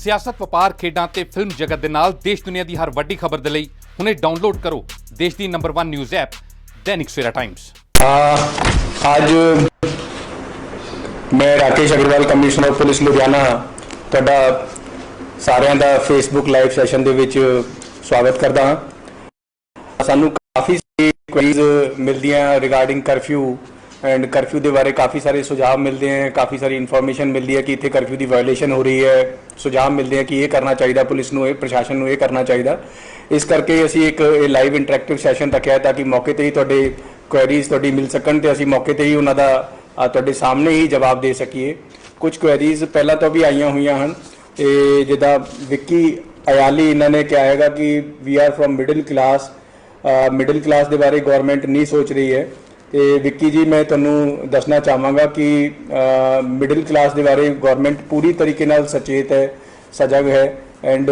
सियासत, वपार, खेडां ते फिल्म जगत दे नाल देश दुनिया की हर वड्डी खबर दे लई हुणे डाउनलोड करो देश की number 1 news app Dainik Savera Times. आज मैं Rakesh Agrawal commissioner of police Ludhiana तुहाडा सारिਆਂ ਦਾ फेसबुक लाइव सैशन ਦੇ ਵਿੱਚ स्वागत करदा ਹਾਂ। ਸਾਨੂੰ काफ़ी क्वेरीज मिलदियां रिगार्डिंग कर्फ्यू एंड कर्फ्यू के बारे काफ़ी सारे सुझाव मिलते हैं, काफ़ी सारी इन्फॉर्मेशन मिलती है कि इतने कर्फ्यू की वायोलेशन हो रही है, सुझाव मिलते हैं कि ये करना चाहिए, पुलिस को प्रशासन को ये करना चाहिए। इस करके असी एक लाइव इंटरैक्टिव सैशन रखा है ताकि मौके पर ही तुहाडे क्वेरीज तुहाडी मिल सकन ते असी मौके पर ही उन्हां दा तुहाडे सामने ही जवाब दे सकीए। कुछ क्वेरीज पहला तो भी आईयां हुई हैं तो जिदा विक्की अयाली इन्होंने क्या है कि we are from middle class के बारे गवर्नमेंट नहीं सोच रही है। तो विक्की जी मैं तुहानू दसना चाहांगा कि मिडिल क्लास के बारे गवर्नमेंट पूरी तरीके नाल सचेत है, सजग है एंड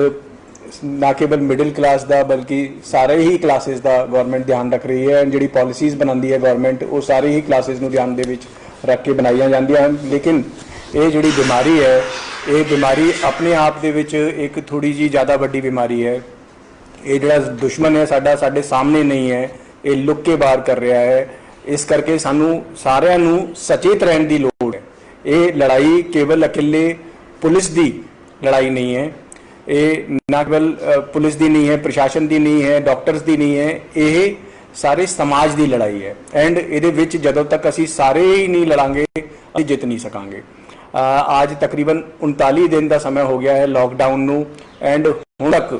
ना केवल मिडिल क्लास का बल्कि सारे ही क्लासेस का गवर्नमेंट ध्यान रख रही है एंड जी पॉलिसीज़ बनाती है गवर्नमेंट वो सारे ही क्लासेस को ध्यान दे विच रख के बनाई जांदियां हैं। लेकिन ये जी बीमारी है ये बीमारी अपने आप दे विच एक थोड़ी जी ज़्यादा वड्डी बीमारी है। ये जिहड़ा दुश्मन है साडा साडे सामने नहीं है, ये लुक के बाहर कर रहा है। इस करके सानू सारिਆਂ ਨੂੰ सचेत रहने की लोड़ है। ये लड़ाई केवल अकेले पुलिस की लड़ाई नहीं है, ये ना केवल पुलिस की नहीं है, प्रशासन की नहीं है, डॉक्टर्स की नहीं है, ये सारे समाज की लड़ाई है एंड ये जदों तक असी सारे ही नहीं लड़ांगे असी जित नहीं सकांगे। आज तकरीबन 39 दिन का समय हो गया है लॉकडाउन नू एंड हुण तक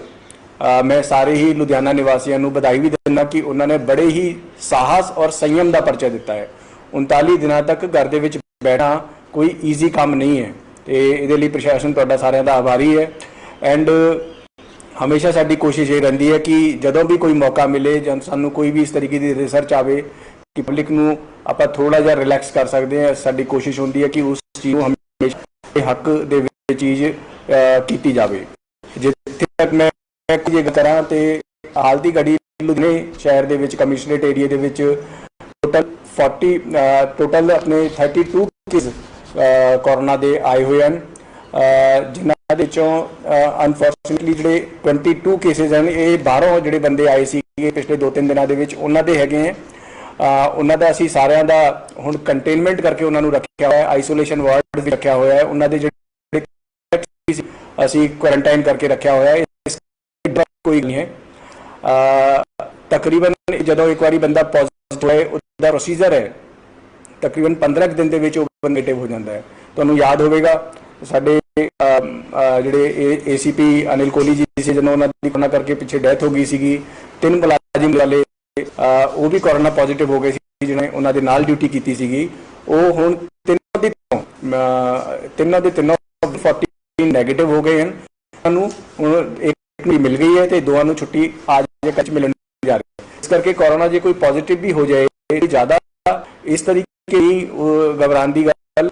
मैं सारे ही लुधियाना निवासियों को बधाई भी देना कि उन्होंने बड़े ही साहस और संयम का परिचय दिता है। 39 दिनों तक घर के विच बैठना कोई ईजी काम नहीं है तो ये प्रशासन तुहाडा सारिਆਂ ਦਾ आभारी है एंड हमेशा साडी कोशिश ये रहिंदी है कि जदों भी कोई मौका मिले जब सानू कोई भी इस तरीके की रिसर्च आवे कि पब्लिक नू आपां थोड़ा जिहा रिलैक्स कर सकते हैं, साडी कोशिश होंदी है कि उस चीज़ को हमेशा हक दे विच चीज़ कीती जावे। जिथे तक मैं जे करा तो हाल की घड़ी लुधियाने शहर के कमिश्नरेट एरिए के टोटल अपने 32 केस कोरोना के आए हुए हैं जिन्होंने अनफॉर्चुनेटली जो 22 केसेज हैं ये बाहरों जो बंदे आए सी पिछले 2-3 दिनों के उन्होंने है उन्होंने असी सारिਆਂ ਦਾ हुण कंटेनमेंट करके उन्होंने रखा हुआ है, आइसोलेशन वार्ड भी रखा हुआ है, उन्होंने जो असी क्वारंटाइन करके रखा हुआ है, कोई नहीं है। तकरीबन जो एक बार बंदा पॉजिटिव है उसका प्रोसीजर है तकरीबन 15 दिन के नेगेटिव हो जाता है। तो याद होगा साडे जिहड़े ACP अनिल कोहली जी से जो उन्होंने कोरोना करके पिछे डेथ हो गई सी, 3 मुलाजिम वाले वो भी कोरोना पॉजिटिव हो गए सी जिन्हें उन्होंने नाल ड्यूटी की सी, वो हुण तीनों के तीनों 14 नैगेटिव हो गए हैं। एक मिल गई है तो दोनों छुट्टी आज कच मिलने जा रही है। इस करके कोरोना जो कोई पॉजिटिव भी हो जाए ज़्यादा इस तरीके की घबराने की गल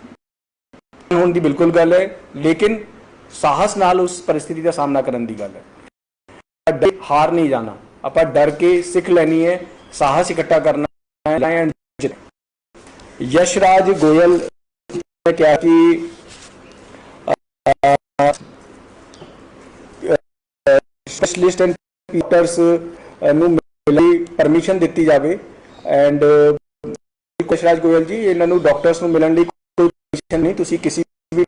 होने की बिल्कुल गल है, लेकिन साहस नाल उस परिस्थिति का सामना करने की गल है। हार नहीं जाना, आप डर के सीख लेनी है, साहस इकट्ठा करना है। यशराज गोयल ने क्या कि स्पेशलिस्ट एंड टीचर्स मिली परमिशन दी जाए एंड यशराज गोयल जी इन्होंने डॉक्टर्स को मिलने कोई परमिशन नहीं, तुसी किसी भी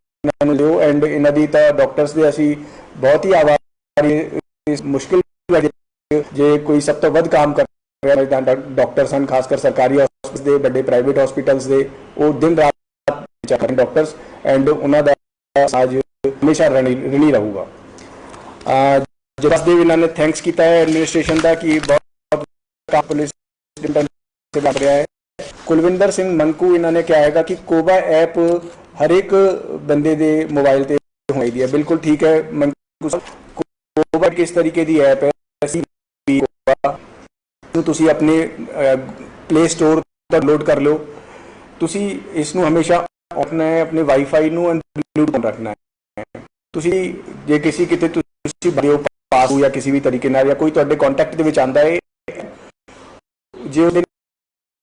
दो एंड इन्हों की तो डॉक्टर्स के असी बहुत ही आभारी। मुश्किल जे कोई सब तो वध काम कर रहा डॉक्टर सन, खासकर सरकारी हॉस्पिटल के बड़े प्राइवेट हॉस्पिटल्स के वो दिन रात डॉक्टर्स एंड उन्होंने आज हमेशा ऋणी रहूगा। जसदेव इन्होंने थैंक्स किया है एडमिनिस्ट्रेशन का कि बहुत पुलिस से लग रहा है। कुलविंदर सिंह मंकू इन्होंने क्या है कि कोबा ऐप हर एक बंदे दे मोबाइल से होई दी है, बिल्कुल ठीक है मंकू साहब। कोबा किस तरीके की ऐप है तुसी अपने प्ले स्टोर पर लोड कर लो, तुसी इसनू हमेशा अपने वाईफाई नू ब्लूटूथ रखना है। तुसी जे किसी किते तुसी पास या किसी भी तरीके या कोई तुहाडे कॉन्टैक्ट दे विच आंदा है जे उहदे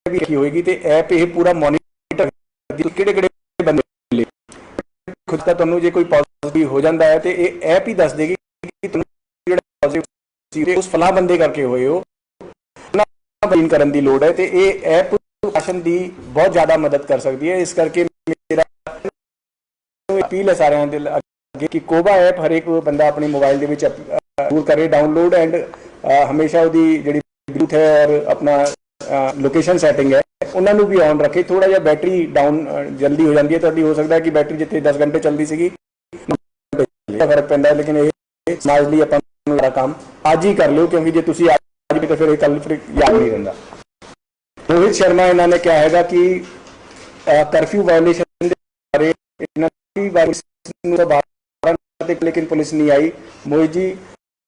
भी रखी होएगी तो ऐप ये पूरा मॉनिटर किहड़े-किहड़े बंदे खुद का तुहानू जे कोई ਪੋਜ਼ਿਟਿਵ ਹੋ ਜਾਂਦਾ ਹੈ ਤੇ ਇਹ ਐਪ ਹੀ ਦੱਸ ਦੇਗੀ ਕਿ ਤੁਹਾਨੂੰ ਜਿਹੜਾ ਪੋਜ਼ਿਟਿਵ ਸੀ ਉਸ ਫਲਾਂ ਬੰਦੇ ਕਰਕੇ ਹੋਏ ਹੋ ਬੀਨ ਕਰਨ ਦੀ ਲੋੜ ਹੈ ਤੇ ਇਹ ਐਪ ਪ੍ਰਸ਼ਾਸਨ ਦੀ ਬਹੁਤ ਜ਼ਿਆਦਾ ਮਦਦ ਕਰ ਸਕਦੀ ਹੈ। ਇਸ ਕਰਕੇ ਮੇਰਾ ਅਪੀਲ ਹੈ ਸਾਰਿਆਂ ਦੇ ਅੱਗੇ ਕਿ ਕੋਬਾ ਐਪ ਹਰੇਕ ਬੰਦਾ ਆਪਣੇ ਮੋਬਾਈਲ ਦੇ ਵਿੱਚ ਜ਼ਰੂਰ ਕਰੇ ਡਾਊਨਲੋਡ ਐਂਡ ਹਮੇਸ਼ਾ ਉਹਦੀ ਜਿਹੜੀ ਬਲੂਟੂਥ ਹੈ ਔਰ ਆਪਣਾ ਲੋਕੇਸ਼ਨ ਸੈਟਿੰਗ ਹੈ ਉਹਨਾਂ ਨੂੰ ਵੀ ਔਨ ਰੱਖੇ। ਥੋੜਾ ਜਿਹਾ ਬੈਟਰੀ ਡਾਊਨ ਜਲਦੀ ਹੋ ਜਾਂਦੀ ਹੈ ਤੁਹਾਡੀ, ਹੋ ਸਕਦਾ ਹੈ ਕਿ ਬੈਟਰੀ ਜਿੱਥੇ 10 ਘੰਟੇ ਚੱਲਦੀ ਸੀਗੀ ਫਰਕ ਪੈਂਦਾ, ਲੇਕਿਨ ਇਹ ਸਮਾਜ ਲਈ ਆਪਾਂ ਨੂੰ ਸਾਰਾ ਕੰਮ ਅੱਜ ਹੀ ਕਰ ਲਿਓ ਕਿਉਂਕਿ ਜੇ ਤੁਸੀਂ ਅੱਜ ਵੀ ਤਾਂ ਫਿਰ ਇਹ ਕੱਲ ਫਿਰ ਯਾਦ ਨਹੀਂ ਰਹਿੰਦਾ। ਰੋਹਿਤ ਸ਼ਰਮਾ ਇਹਨਾਂ ਨੇ ਕਿਹਾ ਹੈਗਾ ਕਿ ਕਰਫਿਊ ਵਾਇਓਲੇਸ਼ਨ ਦੇ ਬਾਰੇ ਇਹਨਾਂ ਦੀ ਵਾਰ ਨੂੰ 12 ਤੇ ਲੇਕਿਨ ਪੁਲਿਸ ਨਹੀਂ ਆਈ। ਮੋਹਿਤ ਜੀ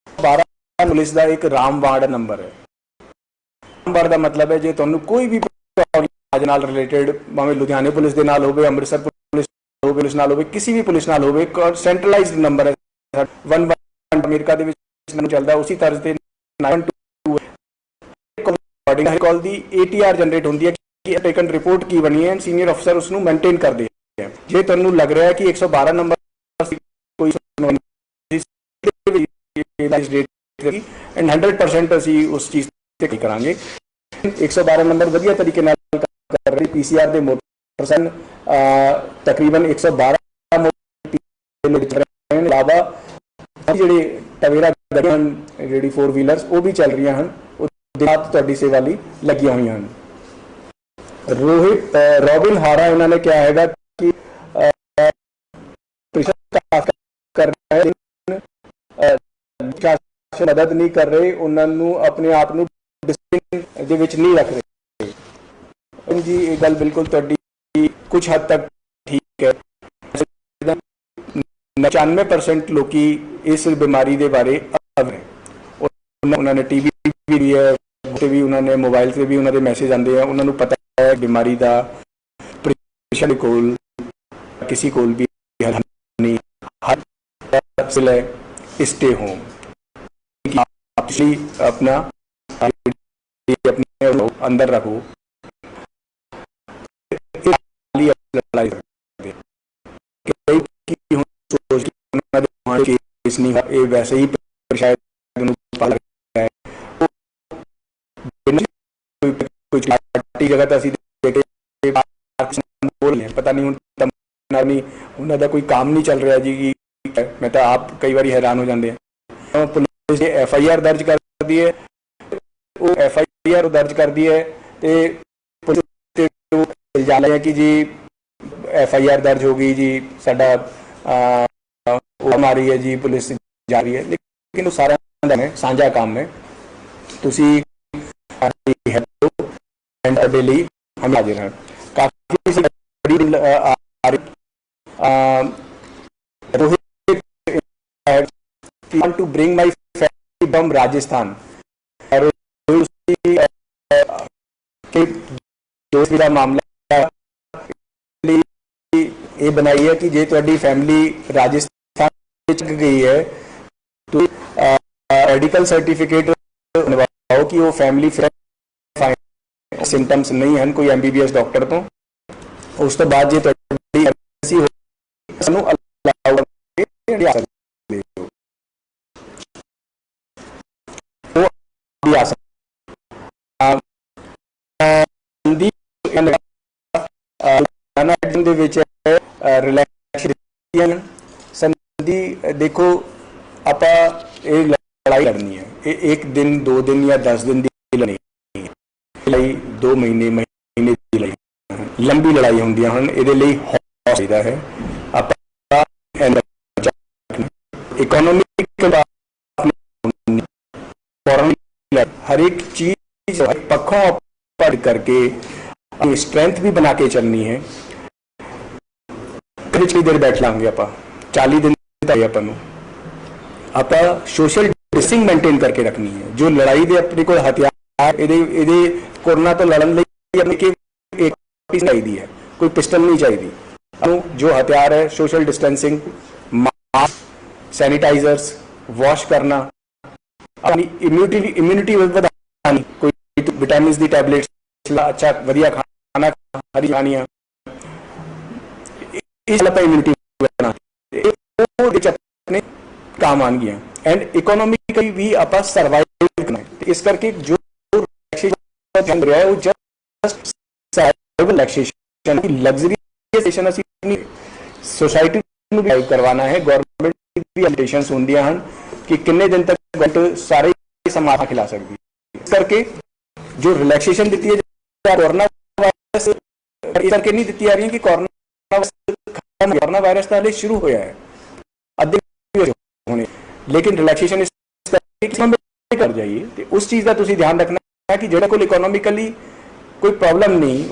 12 ਪੁਲਿਸ ਦਾ ਇੱਕ ਰਾਮਬਾੜ ਨੰਬਰ ਹੈ। ਰਾਮਬਾੜ ਦਾ ਮਤਲਬ ਹੈ ਜੇ ਤੁਹਾਨੂੰ ਕੋਈ ਵੀ ਪ੍ਰੋਬਲਮ ਨਾਲ ਰਿਲੇਟਡ ਭਾਵੇਂ ਲੁਧਿਆਣੇ ਪੁਲਿਸ ਦੇ ਨਾਲ ਹੋਵੇ, ਅੰਮ੍ਰਿਤਸਰ ਪੁਲਿਸ ਨਾਲ ਹੋਵੇ, ਕਿਸੇ ਵੀ ਪੁਲਿਸ ਨਾਲ ਹੋਵੇ, ਸੈਂਟਰਲਾਈਜ਼ਡ ਨੰਬਰ ਹੈ 11 ਅਮਰੀਕਾ ਦੇ ਵਿੱਚ ਚੱਲਦਾ ਉਸੇ ਤਰ੍ਹਾਂ ਤੇ 912 ਕਾਲ ਦੀ ATR ਜਨਰੇਟ ਹੁੰਦੀ ਹੈ ਕਿ ਟੇਕਨ ਰਿਪੋਰਟ ਕੀ ਬਣੀ ਹੈ, ਸੀਨੀਅਰ ਅਫਸਰ ਉਸ ਨੂੰ ਮੇਨਟੇਨ ਕਰਦੇ ਹੈ। ਜੇ ਤੁਹਾਨੂੰ ਲੱਗ ਰਿਹਾ ਹੈ ਕਿ 112 ਨੰਬਰ ਕੋਈ ਐਂਡ 100% ਅਸੀਂ ਉਸ ਚੀਜ਼ ਤੇ ਕਰਾਂਗੇ। 112 ਨੰਬਰ ਵਧੀਆ ਤਰੀਕੇ ਨਾਲ ਕਰ ਰਹੀ PCR ਦੇ ਮੋਟਰਸਾਈਕਲ ਤਕਰੀਬਨ 112 ਇਲਾਵਾ ਜਿਹੜੇ ਟਵੇਰਾ ਜਿਹੜੀ 4 ਵੀਲਰਸ ਉਹ ਵੀ ਚੱਲ ਰਹੀਆਂ ਹਨ, ਤੁਹਾਡੀ ਸੇਵਾ ਲਈ ਲੱਗੀਆਂ ਹੋਈਆਂ ਹਨ। ਰੋਬਿਨ ਹਾਰਾ ਇਹਨਾਂ ਨੇ ਕਿਹਾ ਹੈਗਾ ਕਿ ਕਰ ਰਹੇ ਮਦਦ ਨਹੀਂ ਕਰ ਰਹੇ, ਉਹਨਾਂ ਨੂੰ ਆਪਣੇ ਆਪ ਨੂੰ ਡਿਸਪਲਿਨ ਦੇ ਵਿੱਚ ਨਹੀਂ ਰੱਖ ਰਹੇ। ਜੀ ਇਹ ਗੱਲ ਬਿਲਕੁਲ ਤੁਹਾਡੀ ਕੁਝ ਹੱਦ ਤੱਕ ਠੀਕ ਹੈ। 95% ਲੋਕੀ ਇਸ ਬਿਮਾਰੀ ਦੇ ਬਾਰੇ ਅਵਗਤ ਹੈ। ਉਹਨਾਂ ਨੇ ਟੀਵੀ ਵੀ ਹੈ ਤੇ ਵੀ ਉਹਨਾਂ ਨੇ ਮੋਬਾਈਲ ਤੇ ਵੀ ਉਹਨਾਂ ਦੇ ਮੈਸੇਜ ਆਉਂਦੇ ਆ, ਉਹਨਾਂ ਨੂੰ ਪਤਾ ਹੈ ਬਿਮਾਰੀ ਦਾ ਪ੍ਰਸ਼ਨ ਕੋਲ ਕਿਸੇ ਕੋਲ ਵੀ ਨਹੀਂ ਹਰ स्टे होम अपना अपने अंदर रखो। वैसे ही जगह पता नहीं उन्होंने कोई काम नहीं चल रहा जी। मैं तो आप कई बार हैरान हो जाते हैं। पुलिस ने FIR दर्ज कर दी है, वो FIR दर्ज कर दी है तो पुलिस इल्जाम है कि जी FIR दर्ज हो गई जी, साडा हमारी है जी, पुलिस जा रही है, लेकिन वो सारा साझा काम है। तुसी डेली हम हाजिर हैं। काफी want to bring my family from Rajasthan और के दोस्त का मामला ये बनाई है कि जे ਤੁਹਾਡੀ फैमिली राजस्थान ਵਿੱਚ गई है तो मेडिकल सर्टिफिकेट बनवाओ कि वो फैमिली सिम्टम्स नहीं हैं कोई MBBS डॉक्टर तो उस तो बाद जे ਤੁਹਾਡੀ ਐਮਰਜੈਂਸੀ ਹੋ ਸਾਨੂੰ ਅਲਾਉ देखो आप लड़ाई लड़नी है, एक दिन 2 दिन या 10 दिन की लड़ाई 2 महीने की लड़ाई, लंबी लड़ाई होंगी हौसला है। इकोनॉमिक हर एक चीज पक्षों पर करके स्ट्रेंथ भी बना के चलनी है। कितनी देर बैठ लांगे आप 40 दिन अपन आप सोशल डिस्टेंसिंग मेंटेन करके रखनी है। जो लड़ाई दे अपने को हथियार कोरोना तो लड़न अपने के एक चाहिए है, कोई पिस्टल नहीं चाहिए। जो हथियार है social distancing, mask, sanitizers, wash करना, अपनी इम्यूनिटी बढ़ानी, कोई विटामिन दी टैबलेट्स, अच्छा वधिया खाना, हरी खानियां, इस इम्यूनिटी बढ़ाना ਵਿੱਚ ਆਪਣੇ काम आएंगियां एंड इकोनॉमिकली भी आप सर्वाइव करना है। इस करके जो रिलैक्सेशन हो रहा है वो जस्ट सर्वाइवल रिलैक्सेशन लग्जरी अपनी सोसाइटी ਨੂੰ ਵੀ ਕਰਵਾਉਣਾ है। गवर्नमेंट की भी लिमिटेशंस ਹੁੰਦੀਆਂ ਹਨ कि किन्ने दिन तक गवर्नमेंट सारे समाधान खिला सकती है। इस करके जो रिलैक्सेशन दी है कोरोना वायरस इस करके नहीं दी आ रही है कि कोरोना वायरस तो हाले शुरू होया है अद्धे होने, लेकिन रिलैक्सेशन कर जाइए तो उस चीज़ का तुसी ध्यान रखना है कि जो कोई इकोनॉमिकली कोई प्रॉब्लम नहीं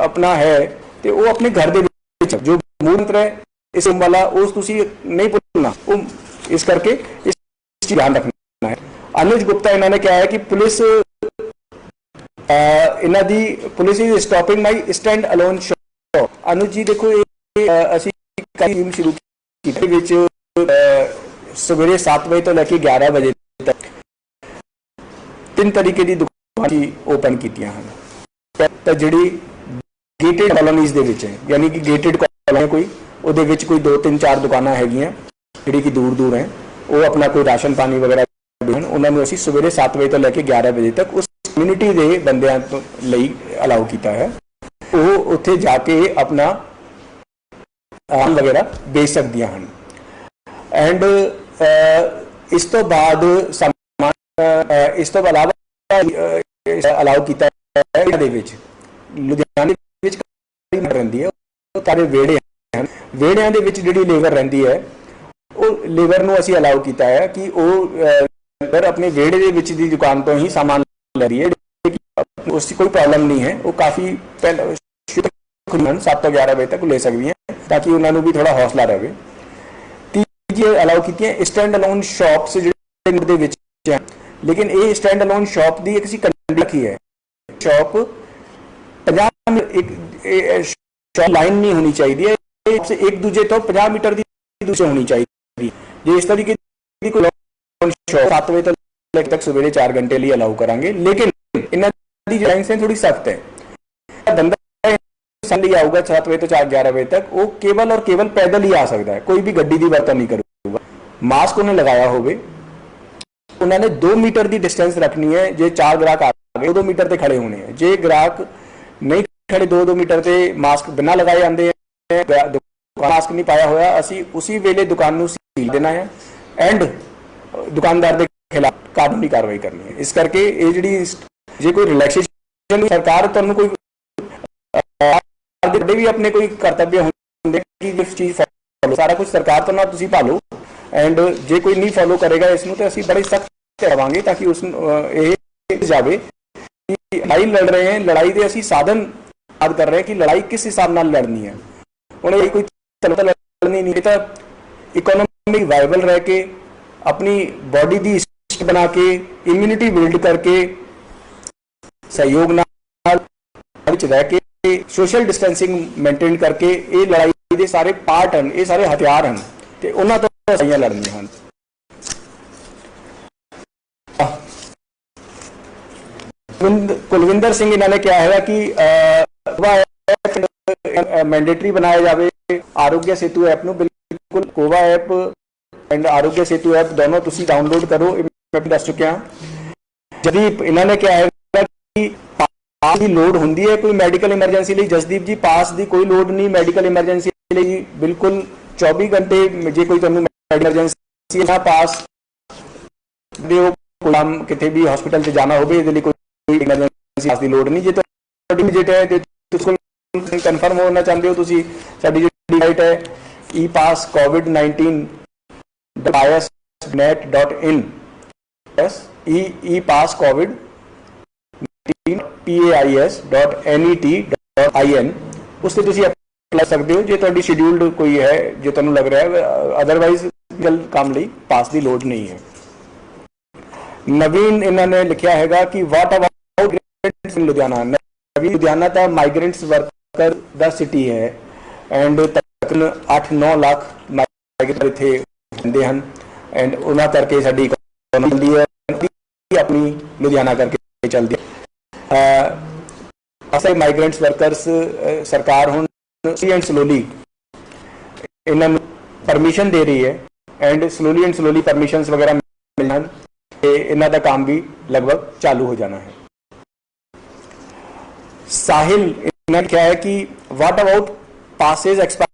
अपना है तो वो अपने घर के जो मूल मंत्र है इस वाला उस तुसी नहीं भूलना, इस करके इस चीज़ ध्यान रखना है। अनुज गुप्ता इन्होंने क्या है कि पुलिस इन्हों the police is stopping my stand alone show. Anuj ji देखो ये शुरू की सवेरे 7 बजे तो लैके 11 बजे तक 3 तरीके की दुकान ओपन कीतियां हैं। तो जिहड़ी गेटेड कॉलोनीज दे विच है यानी कि गेटेड कॉलोनी कोई उहदे विच कोई 2 3 4 दुकानां हैगियां जिहड़ी कि दूर दूर हैं, वो अपना कोई राशन पानी वगैरह उन्होंने असीं सवेरे 7 बजे तो लैके 11 बजे तक उस कम्यूनिटी के बंदियां तो लई अलाउ किया है। वो उत्थे जाके अपना आम वगैरह बेच सकदियां हैं। एंड इस तो बाद इस तो अलावा अलाउ किया लुधियाने रही है सारे वेड़े हैं, वेड़िया जी लेबर रही है वो लेबर को असी अलाउ किया है कि वो अपने वेड़े की दुकान तो ही सामान ले रही है, उसकी कोई प्रॉब्लम नहीं है। वो काफ़ी पहले 7 तो 11 बजे तक ले सकती हैं ताकि उन्होंने भी थोड़ा हौसला रहे। अलाउ की स्टैंड अलोन शॉप्स जो लेकिन ये स्टैंड अलोन शॉप की एक कंडीशन रखी है, शॉप 50 एक शॉप लाइन नहीं होनी चाहिए, एक दूजे तो 50 मीटर की दूसरी होनी चाहिए। जो इस तरीके की कोई शॉप 7 बजे तक सवेरे 4 घंटे लिए अलाउ करांगे, लेकिन इन्हों की जो लाइन्स थोड़ी सख्त है। बंदा आऊगा 7 बजे तो 11 बजे तक वो केवल और केवल पैदल ही आ सकता है, कोई भी गड्डी की वरतों नहीं करूगा। मास्क उन्हें लगाया होवे, उन्होंने 2 मीटर की डिस्टेंस रखनी है। जो 4 ग्राहक आ गए 2 मीटर से खड़े होने हैं, जो ग्राहक नहीं खड़े 2 मीटर से मास्क बिना लगाए आते हैं, मास्क नहीं पाया होया असी उसी वेले दुकान को सील देना है एंड दुकानदार के खिलाफ कानूनी कार्रवाई करनी है। इस करके ये जी कोई रिलैक्सेशन सरकार तुहानू कोई भी अपने कोई कर्तव्य होंगे कि जिस चीज़ फॉलो सारा कुछ सरकार तो ना तुसी भालो एंड जे कोई नहीं फॉलो करेगा इसनू तो असीं बड़े सख्त करावांगे ताकि उस जावे कि लड़ाई लड़ रहे हैं, लड़ाई के असीं साधन याद कर रहे हैं कि लड़ाई किस हिसाब नाल लड़नी है। उन्हें कोई तलता लड़नी नहीं, तो इकोनॉमिक वायबल रह के अपनी बॉडी की स्ट्रेंथ बना के इम्यूनिटी बिल्ड करके सहयोग नाल रह के सोशल डिस्टेंसिंग मेनटेन करके ये लड़ाई के सारे पार्ट हैं, ये सारे हथियार हैं तो उन्होंने तो लड़ाइयां लड़नियां हैं। कुलविंदर सिंह इन्होंने क्या है कि मैंडेटरी बनाया जाए आरोग्य सेतु ऐप ਨੂੰ बिल्कुल कोवा app and Aarogya Setu app दोनों तुसी डाउनलोड करो। मैं दस चुके हैं जदीप इन्होंने क्या है कि पास की लोड होंगी है कोई मैडिकल इमरजेंसी लिए। जसदीप जी पास की कोई लोड नहीं मैडिकल इमरजेंसी लिए, बिल्कुल 24 घंटे जो कोई तुहानू इमरजेंसी ना पास कितने भी हॉस्पिटल से जाना हो कोई इमरजेंसी पास की लोड नहीं। जो विजिट है कन्फर्म होना चाहते हो तुसी साडी जी साइट है epasscovid19.is.net.in epasscovid19.pais.net.in उस अप्लाई सकते हो जो तुहाडी शेड्यूल्ड कोई है जो तुहानू लग रहा है, अदरवाइज गल काम लिए पास की लोड नहीं है। नवीन इन्होंने लिखा है कि वाट अबाउट लुधियाना। लुधियाना तो माइग्रेंट्स वर्कर द सिटी है एंड तकरीबन 8-9 लाख माइग्रेंट इत्थे रहंदे हन एंड उन्हां करके साडी इकोनॉमी है अपनी लुधियाना करके चलती है। माइग्रेंट्स वर्कर्स सरकार हुण स्लोली इन्हां परमिशन दे रही है एंड स्लोली परमिशंस वगैरह मिल जान ते इन्हां दा काम भी लगभग चालू हो जाना है। साहिल इन्होंने क्या है कि व्हाट अबाउट पासेज एक्सपायर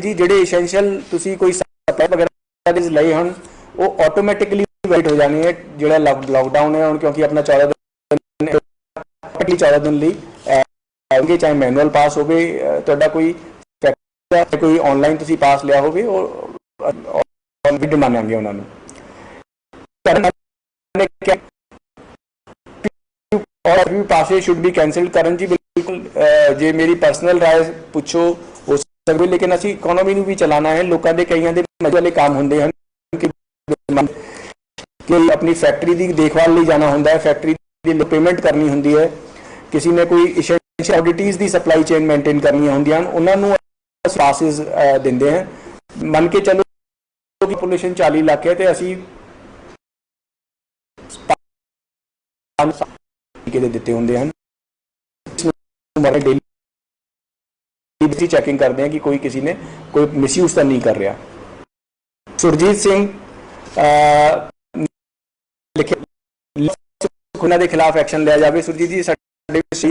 जी ਜਿਹੜੇ एसेंशियल ਤੁਸੀਂ ਕੋਈ सप्लाई वगैरह ਲਏ ਹਨ ਉਹ ਆਟੋਮੈਟਿਕਲੀ ਵੈਲਿਡ ਹੋ ਜਾਣੀ ਹੈ ਜਿਹੜਾ ਲੌਕਡਾਊਨ ਹੈ ਹੁਣ ਕਿਉਂਕਿ ਆਪਣਾ 14 ਦਿਨ ਲਈ ਆਉਂਗੇ ਚਾਹੇ ਮੈਨੂਅਲ ਪਾਸ ਹੋਵੇ ਤੁਹਾਡਾ ਕੋਈ ਆਨਲਾਈਨ ਤੁਸੀਂ ਪਾਸ ਲਿਆ ਹੋਵੇ ਉਹ ਵੀ ਮੰਨਾਂਗੇ ਉਹਨਾਂ ਨੂੰ और रिव्यू पासे शुड बी कैंसल्ड करण जी बिल्कुल जे मेरी पर्सनल राय पूछो हो सकते लेकिन असी इकोनॉमी ਨੂੰ भी चलाना है लोगों के कई मजे वाले काम होंगे हैं कि अपनी फैक्ट्री की देखभाल लिए जाना होंगे है फैक्ट्री की पेमेंट करनी होंगी है किसी ने कोई एसेंशियल कमोडिटीज़ की सप्लाई चेन मेनटेन करनी होंगे उन्होंने पासिस देंगे हैं मन के चलो कि पॉपुलेशन 40 लाख है तो असी ਦਿੱਤੇ ਹੁੰਦੇ ਹਨ डेली चेकिंग करते हैं कि कोई किसी ने कोई मिसयूज तो नहीं कर रहा। सुरजीत सिंह उन्होंने के खिलाफ एक्शन लिया जाए। सुरजीत जी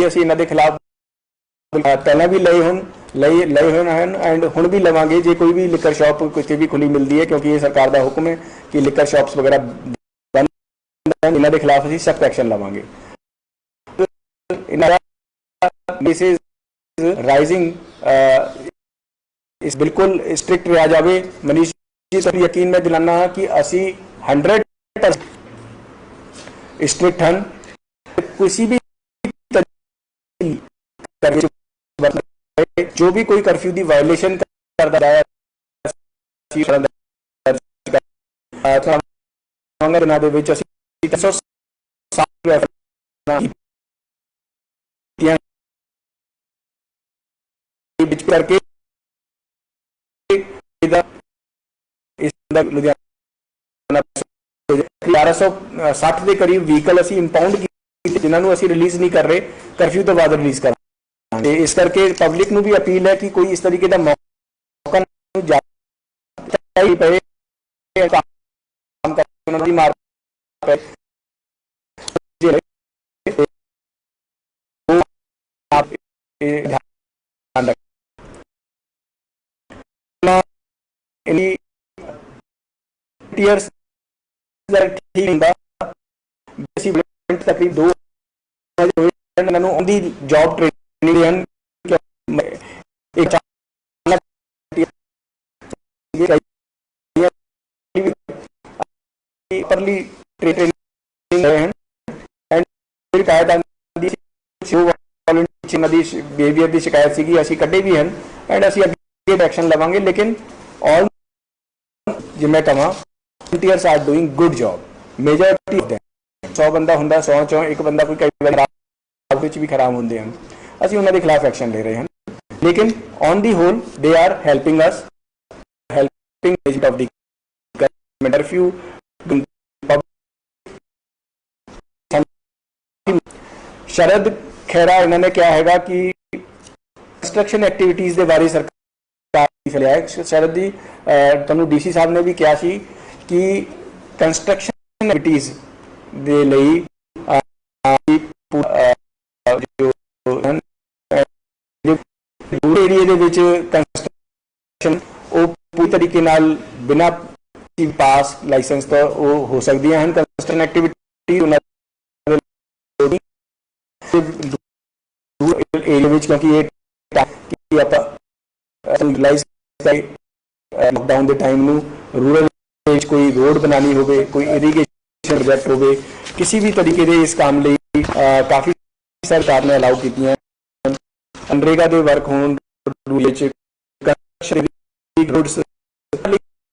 असी इन्हों के खिलाफ पहला भी लए हुए हैं एंड हुण भी लवांगे जे कोई भी लिकर शॉप कितने भी खुली मिलती है क्योंकि ये सरकार का हुक्म है कि लिकर शॉप्स वगैरह बंद इन्हों के खिलाफ असी सख्त एक्शन लवांगे। दिस इज राइजिंग इस बिल्कुल स्ट्रिक्ट रहा जाए। मनीष जी तो यकीन मैं दिलाना हाँ कि असी 100% स्ट्रिक्ट हैं किसी भी जो भी कोई कर्फ्यू की वायलेशन करता है करके लुधियाना 1160 के करीब व्हीकल असी इंपाउंड किए जिन्होंने असी रिलीज नहीं कर रहे करफ्यू तो बाद रिलीज कर इस करके पब्लिक को भी अपील है कि कोई इस तरीके का मौका पे मार ध्यान रखें तकरीब 2 जॉब ट्रेनिंग बिहेवियर की शिकायत सी असी कड्ढे भी हैं एंड असी अगे एक्शन लवांगे लेकिन ऑल जो मैं कहा volunteers are doing good job majority 100 बंदा होंगे 100 चों एक बंदा कोई कई बार भी खराब होंगे हैं असी उन्होंने खिलाफ एक्शन ले रहे हैं लेकिन on the whole they are helping us helping of the government curfew Sharad Khaira इन्होंने क्या है कि कंस्ट्रक्शन एक्टिविटीज़ के बारे सरकार लिया है। शरद जी तुहानूं डीसी साहब ने भी कहा सी कि कंस्ट्रक्शन एक्टिविटीज़ दे लई रूरल एरिया दे विच कंस्ट्रक्शन पूरी तरीके नाल बिना पास लाइसेंस तो हो सकदियां हैं। कंस्ट्रक्शन एक्टिविटी एरिया में क्योंकि ये लॉकडाउन के टाइम रूरल कोई रोड बनानी हो कोई इरीगेशन प्रोजेक्ट हो किसी भी तरीके के इस काम लिए काफ़ी सरकार ने अलाउ की मनरेगा के वर्क हो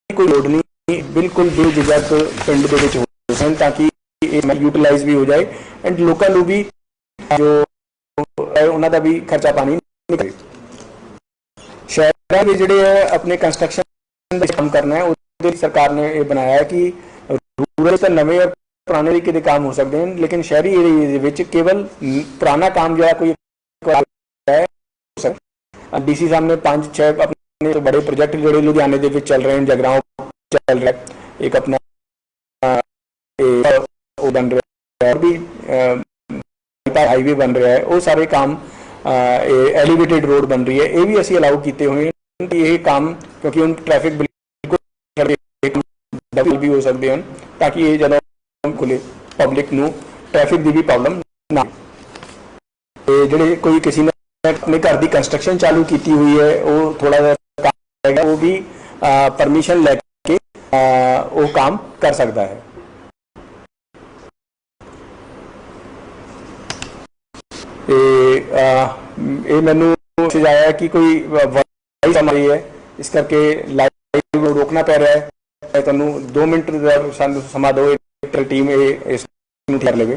कोई लोड नहीं बिल्कुल बेझिझक पिंड के हो सन ताकि यूटिलाइज भी हो जाए एंड लोगों भी जो उन्होंने भी खर्चा पानी निकले। शहर में जोड़े अपने कंस्ट्रक्शन काम करना है उस सरकार ने ये बनाया है कि रूरल तो नवे और पुराने तरीके के काम हो सकते हैं लेकिन शहरी एरिया केवल पुराना काम जो है कोई है। डीसी साहब ने 5-6 ने बड़े प्रोजेक्ट जोड़े लुधियाने के चल रहे हैं, जगराओं चल रहा है, एक अपना वो बन रहा है, और भी हाईवे बन रहा है, वो सारे काम एलिवेटेड रोड बन रही है, ये भी असी अलाउ किए हुए हैं कि ये काम, क्योंकि हम ट्रैफिक बिल्कुल भी हो सकते हैं, ताकि ये जब खुले पब्लिक नू ट्रैफिक की भी प्रॉब्लम ना। ਜਿਹੜੇ कोई किसी ने अपने घर की कंस्ट्रक्शन चालू की हुई है, वो थोड़ा काम है, वो भी परमिशन लेके वो काम कर सकता है। ये मैनू मैसेज आया कि कोई वॉइस आ रही है, इस करके लाइव रोकना पै रहा है। तुहानू 2 मिनट समा दो, टीम इस कर लेवे।